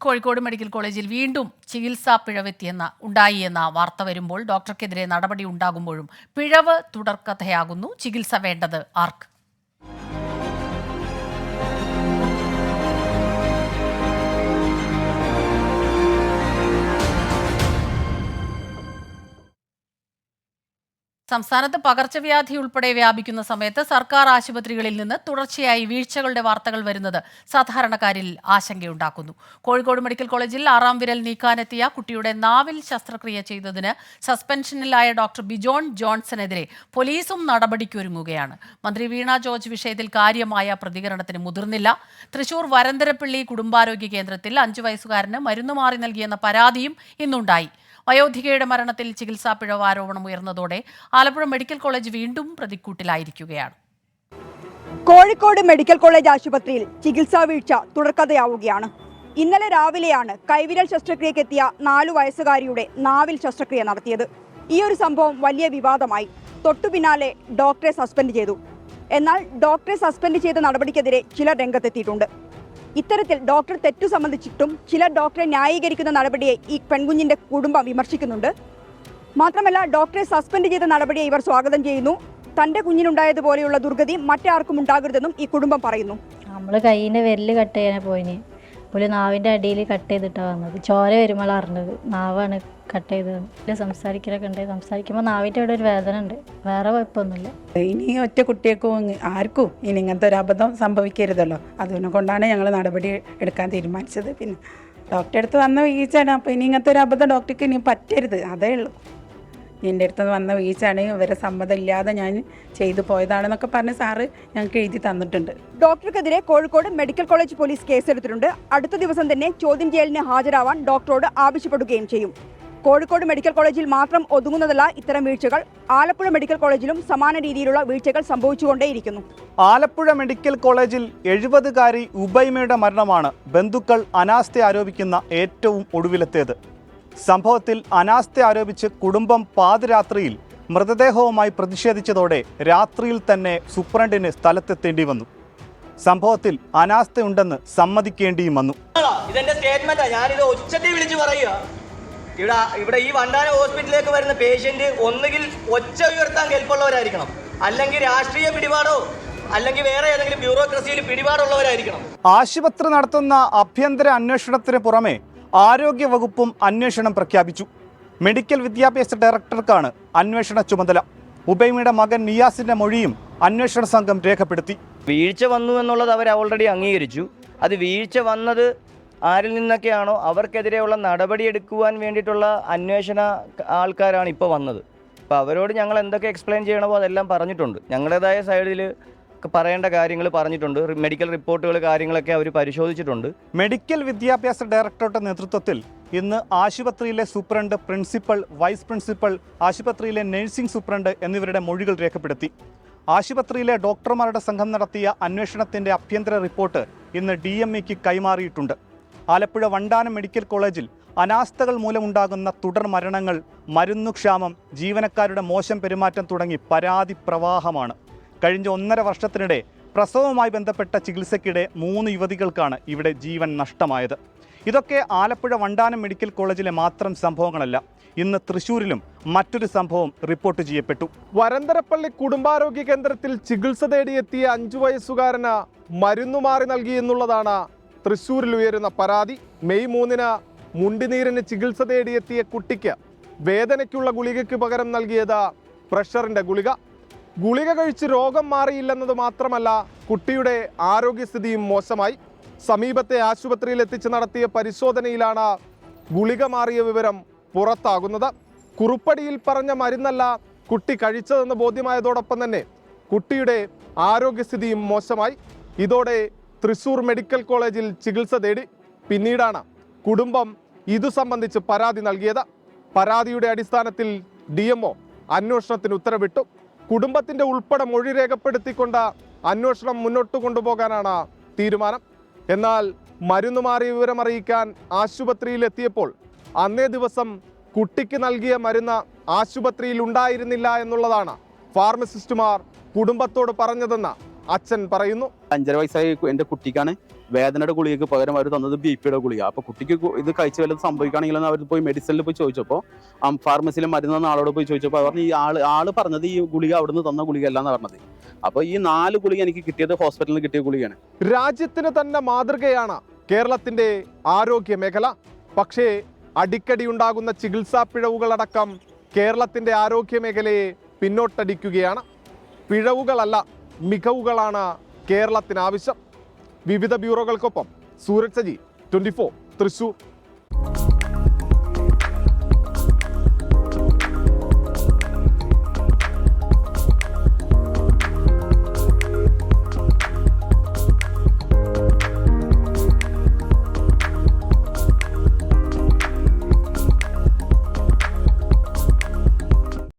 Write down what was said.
Kozhikode medical കോളേജിൽ വീണ്ടും ചികിത്സാ ഉണ്ടായി എന്ന വാർത്ത വരുമ്പോൾ ഡോക്ടർക്കെതിരെ നടപടി ഉണ്ടാകുമ്പോഴും പിഴവ് തുടർക്കഥയാകുന്നു. ചികിത്സ വേണ്ടത് ആർക്ക്? സംസ്ഥാനത്ത് പകർച്ചവ്യാധി ഉൾപ്പെടെ വ്യാപിക്കുന്ന സമയത്ത് സർക്കാർ ആശുപത്രികളിൽ നിന്ന് തുടർച്ചയായി വീഴ്ചകളുടെ വാർത്തകൾ വരുന്നത് സാധാരണക്കാരിൽ ആശങ്കയുണ്ടാക്കുന്നു. കോഴിക്കോട് മെഡിക്കൽ കോളേജിൽ 6ാം വിരൽ നീക്കാനെത്തിയ കുട്ടിയുടെ നാവിൽ ശസ്ത്രക്രിയ ചെയ്തതിന് സസ്പെൻഷനിലായ ഡോക്ടർ ബിജോൺ ജോൺസണെതിരെ പോലീസും നടപടിക്കൊരുങ്ങുകയാണ്. മന്ത്രി വീണ ജോർജ് വിഷയത്തിൽ കാര്യമായ പ്രതികരണത്തിന് മുതിർന്നില്ല. തൃശൂർ വരന്തരപ്പള്ളി കുടുംബാരോഗ്യ കേന്ദ്രത്തിൽ 5 വയസ്സുകാരന് മരുന്ന് മാറി നൽകിയെന്ന പരാതിയും ഇന്നുണ്ടായി. വയോധികയുടെ മരണത്തിൽ ചികിത്സാ പിഴവ് ആരോപണം ഉയർന്നതോടെ ആലപ്പുഴ മെഡിക്കൽ കോളേജ് വീണ്ടും പ്രതിക്കൂട്ടിലായിരിക്കുകയാണ്. കോഴിക്കോട് മെഡിക്കൽ കോളേജ് ആശുപത്രിയിൽ ചികിത്സാ വീഴ്ച തുടർക്കഥയാവുകയാണ്. ഇന്നലെ രാവിലെയാണ് കൈവിരൽ ശസ്ത്രക്രിയക്കെത്തിയ 4 വയസ്സുകാരിയുടെ നാവിൽ ശസ്ത്രക്രിയ നടത്തിയത്. ഈ ഒരു സംഭവം വലിയ വിവാദമായി. തൊട്ടു പിന്നാലെ ഡോക്ടറെ സസ്പെൻഡ് ചെയ്തു. എന്നാൽ ഡോക്ടറെ സസ്പെൻഡ് ചെയ്ത നടപടിക്കെതിരെ ചിലർ രംഗത്തെത്തിയിട്ടുണ്ട്. ഇത്തരത്തിൽ ഡോക്ടർ തെറ്റു സംബന്ധിച്ചിട്ടും ചിലർ ഡോക്ടറെ ന്യായീകരിക്കുന്ന നടപടിയെ ഈ പെൺകുഞ്ഞിന്റെ കുടുംബം വിമർശിക്കുന്നുണ്ട്. മാത്രമല്ല, ഡോക്ടറെ സസ്പെൻഡ് ചെയ്ത നടപടിയെ ഇവർ സ്വാഗതം ചെയ്യുന്നു. തന്റെ കുഞ്ഞിനുണ്ടായതുപോലെയുള്ള ദുർഗതി മറ്റാർക്കും ഉണ്ടാകരുതെന്നും ഈ കുടുംബം പറയുന്നു. നമ്മള് കൈയിന്റെ വിരല് കട്ട് ചെയ്യാൻ പോയിന്, ഒരു നാവിന്റെ അടിയിൽ കട്ട് ചെയ്തിട്ടാണ് വന്നത്. ചോര വരുമ്പോൾ അറിഞ്ഞത് നാവാണ് കട്ട് ചെയ്തത്. സംസാരിക്കലൊക്കെ ഉണ്ട്. സംസാരിക്കുമ്പോൾ നാവിൻ്റെ അവിടെ ഒരു വേദന ഉണ്ട്. വേറെ കുഴപ്പമൊന്നുമില്ല. ഇനി ഒറ്റ കുട്ടിയേക്കും ആർക്കും ഇനി ഇങ്ങനത്തെ ഒരു അബദ്ധം സംഭവിക്കരുതല്ലോ. അതുകൊണ്ടാണ് ഞങ്ങൾ നടപടി എടുക്കാൻ തീരുമാനിച്ചത്. പിന്നെ ഡോക്ടറെ അടുത്ത് വന്ന വീഴ്ചയാണ്. അപ്പോൾ ഇനി ഇങ്ങനത്തെ ഒരു അബദ്ധം ഡോക്ടർക്ക് ഇനി പറ്റരുത്, അതേ ഉള്ളൂ. എൻ്റെ അടുത്ത് വന്ന വീഴ്ചയാണ്, ഇവരെ സമ്മതം ഇല്ലാതെ ഞാൻ ചെയ്തു പോയതാണെന്നൊക്കെ പറഞ്ഞ് സാറ് ഞങ്ങൾക്ക് എഴുതി തന്നിട്ടുണ്ട്. ഡോക്ടർക്കെതിരെ കോഴിക്കോട് മെഡിക്കൽ കോളേജ് പോലീസ് കേസെടുത്തിട്ടുണ്ട്. അടുത്ത ദിവസം തന്നെ ചോദ്യം ചെയ്യലിന് ഹാജരാവാൻ ഡോക്ടറോട് ആവശ്യപ്പെടുകയും ചെയ്യും. കോഴിക്കോട് മെഡിക്കൽ കോളേജിൽ മാത്രം ഒതുങ്ങുന്നതല്ല ഇത്തരം വീഴ്ചകൾ. ആലപ്പുഴ മെഡിക്കൽ കോളേജിലും സമാന രീതിയിലുള്ള വീഴ്ചകൾ സംഭവിച്ചുകൊണ്ടേയിരിക്കുന്നു. ആലപ്പുഴ മെഡിക്കൽ കോളേജിൽ 70കാരി ഉബൈമയുടെ മരണമാണ് ബന്ധുക്കൾ അനാസ്ഥ ആരോപിക്കുന്ന ഏറ്റവും ഒടുവിലത്തേത്. സംഭവത്തിൽ അനാസ്ഥ ആരോപിച്ച് കുടുംബം പാതിരാത്രിയിൽ മൃതദേഹവുമായി പ്രതിഷേധിച്ചതോടെ രാത്രിയിൽ തന്നെ സൂപ്രണ്ടിന് സ്ഥലത്തെത്തേണ്ടി വന്നു. സംഭവത്തിൽ അനാസ്ഥയുണ്ടെന്ന് സമ്മതിക്കേണ്ടിയും വന്നു. ഇതെന്റെ സ്റ്റേറ്റ്മെന്റാ, ഞാനിത് ഒച്ചത്തിൽ വിളിച്ചു പറയുക. ഇവിടെ ഈ വണ്ടാന ഹോസ്പിറ്റലിലേക്ക് വരുന്ന പേഷ്യന്റ് ഒന്നുകിൽ ഒച്ച ഉയർത്താൻ കെൽപ്പുള്ളവരായിരിക്കണം, അല്ലെങ്കിൽ രാഷ്ട്രീയ പിടിപാടോ അല്ലെങ്കിൽ വേറെ ഏതെങ്കിലും ബ്യൂറോക്രസിയിൽ പിടിപാടുള്ളവരായിരിക്കണം. ആശുപത്രി നടത്തുന്ന ആഭ്യന്തര അന്വേഷണത്തിന് പുറമെ ആരോഗ്യ വകുപ്പും അന്വേഷണം പ്രഖ്യാപിച്ചു. മെഡിക്കൽ വിദ്യാഭ്യാസ ഡയറക്ടർക്കാണ് അന്വേഷണ ചുമതല. ഉബൈമയുടെ മകൻ നിയാസിന്റെ മൊഴിയും അന്വേഷണ സംഘം രേഖപ്പെടുത്തി. വീഴ്ച വന്നു എന്നുള്ളത് അവർ ഓൾറെഡി അംഗീകരിച്ചു. അത് വീഴ്ച വന്നത് ആരിൽ നിന്നൊക്കെയാണോ അവർക്കെതിരെയുള്ള നടപടിയെടുക്കുവാൻ വേണ്ടിയിട്ടുള്ള അന്വേഷണ ആൾക്കാരാണ് ഇപ്പോൾ വന്നത്. അപ്പോൾ അവരോട് ഞങ്ങൾ എന്തൊക്കെ എക്സ്പ്ലെയിൻ ചെയ്യണമോ അതെല്ലാം പറഞ്ഞിട്ടുണ്ട്. ഞങ്ങളുടേതായ സൈഡിൽ പറയേണ്ട കാര്യങ്ങൾ പറഞ്ഞിട്ടുണ്ട്. മെഡിക്കൽ റിപ്പോർട്ടുകൾ കാര്യങ്ങളൊക്കെ അവർ പരിശോധിച്ചിട്ടുണ്ട്. മെഡിക്കൽ വിദ്യാഭ്യാസ ഡയറക്ടറുടെ നേതൃത്വത്തിൽ ഇന്ന് ആശുപത്രിയിലെ സൂപ്രണ്ട്, പ്രിൻസിപ്പൽ, വൈസ് പ്രിൻസിപ്പൽ, ആശുപത്രിയിലെ നഴ്സിംഗ് സൂപ്രണ്ട് എന്നിവരുടെ മൊഴികൾ രേഖപ്പെടുത്തി. ആശുപത്രിയിലെ ഡോക്ടർമാരുടെ സംഘം നടത്തിയ അന്വേഷണത്തിൻ്റെ ആഭ്യന്തര റിപ്പോർട്ട് ഇന്ന് DMEക്ക് കൈമാറിയിട്ടുണ്ട്. ആലപ്പുഴ വണ്ടാനം മെഡിക്കൽ കോളേജിൽ അനാസ്ഥകൾ മൂലമുണ്ടാകുന്ന തുടർ മരണങ്ങൾ, മരുന്നുക്ഷാമം, ജീവനക്കാരുടെ മോശം പെരുമാറ്റം തുടങ്ങി പരാതി പ്രവാഹമാണ്. കഴിഞ്ഞ 1.5 വർഷത്തിനിടെ പ്രസവവുമായി ബന്ധപ്പെട്ട ചികിത്സയ്ക്കിടെ 3 യുവതികൾക്കാണ് ഇവിടെ ജീവൻ നഷ്ടമായത്. ഇതൊക്കെ ആലപ്പുഴ വണ്ടാനം മെഡിക്കൽ കോളേജിലെ മാത്രം സംഭവങ്ങളല്ല. ഇന്ന് തൃശ്ശൂരിലും മറ്റൊരു സംഭവം റിപ്പോർട്ട് ചെയ്യപ്പെട്ടു. വരന്തരപ്പള്ളി കുടുംബാരോഗ്യ കേന്ദ്രത്തിൽ ചികിത്സ തേടിയെത്തിയ 5 വയസ്സുകാരന് മരുന്നു മാറി നൽകി എന്നുള്ളതാണ് തൃശ്ശൂരിൽ ഉയരുന്ന പരാതി. മെയ് 3-ന് മുണ്ടിനീരിന് ചികിത്സ തേടിയെത്തിയ കുട്ടിക്ക് വേദനയ്ക്കുള്ള ഗുളികയ്ക്ക് പകരം നൽകിയത് പ്രഷറിൻ്റെ ഗുളിക. ഗുളിക കഴിച്ച് രോഗം മാറിയില്ലെന്നത് മാത്രമല്ല, കുട്ടിയുടെ ആരോഗ്യസ്ഥിതിയും മോശമായി. സമീപത്തെ ആശുപത്രിയിൽ എത്തിച്ച് നടത്തിയ പരിശോധനയിലാണ് ഗുളിക മാറിയ വിവരം പുറത്താകുന്നത്. കുറുപ്പടിയിൽ പറഞ്ഞ മരുന്നല്ല കുട്ടി കഴിച്ചതെന്ന് ബോധ്യമായതോടൊപ്പം തന്നെ കുട്ടിയുടെ ആരോഗ്യസ്ഥിതിയും മോശമായി. ഇതോടെ തൃശൂർ മെഡിക്കൽ കോളേജിൽ ചികിത്സ തേടി. പിന്നീടാണ് കുടുംബം ഇതു സംബന്ധിച്ച് പരാതി നൽകിയത്. പരാതിയുടെ അടിസ്ഥാനത്തിൽ DMO അന്വേഷണത്തിന് ഉത്തരവിട്ടു. കുടുംബത്തിന്റെ ഉൾപ്പെടെ മൊഴി രേഖപ്പെടുത്തിക്കൊണ്ട് അന്വേഷണം മുന്നോട്ട് കൊണ്ടുപോകാനാണ് തീരുമാനം. എന്നാൽ മരുന്ന് മാറിയ വിവരം അറിയിക്കാൻ ആശുപത്രിയിൽ എത്തിയപ്പോൾ അന്നേ ദിവസം കുട്ടിക്ക് നൽകിയ മരുന്ന് ആശുപത്രിയിൽ ഉണ്ടായിരുന്നില്ല എന്നുള്ളതാണ് ഫാർമസിസ്റ്റുമാർ കുടുംബത്തോട് പറഞ്ഞതെന്ന് അച്ഛൻ പറയുന്നു. 5.5 വയസ്സായ എൻ്റെ കുട്ടിക്കാണ് വേദനയുടെ ഗുളികയ്ക്ക് പകരം അവർ തന്നത് BP-യുടെ ഗുളിക. അപ്പോൾ കുട്ടിക്ക് ഇത് കഴിച്ച് വല്ലതും സംഭവിക്കുകയാണെങ്കിലെന്ന് അവർ പോയി മെഡിസിനിൽ പോയി ചോദിച്ചപ്പോൾ ഫാർമസിയിൽ മരുന്ന് തന്ന ആളോട് പോയി ചോദിച്ചപ്പോൾ അവർ ഈ ആള് പറഞ്ഞത് ഈ ഗുളിക അവിടുന്ന് തന്ന ഗുളിക അല്ല എന്നാണ് പറഞ്ഞത്. അപ്പോൾ ഈ 4 ഗുളിക എനിക്ക് കിട്ടിയത് ഹോസ്പിറ്റലിൽ കിട്ടിയ ഗുളികയാണ്. രാജ്യത്തിന് തന്നെ മാതൃകയാണ് കേരളത്തിന്റെ ആരോഗ്യ മേഖല. പക്ഷേ അടിക്കടി ഉണ്ടാകുന്ന ചികിത്സാ പിഴവുകളടക്കം കേരളത്തിന്റെ ആരോഗ്യ മേഖലയെ പിന്നോട്ടടിക്കുകയാണ്. പിഴവുകളല്ല, മികവുകളാണ് കേരളത്തിന് ആവശ്യം. വിവിധ ബ്യൂറോകൾക്കൊപ്പം സൂരജ് സജി, 24 തൃശൂർ.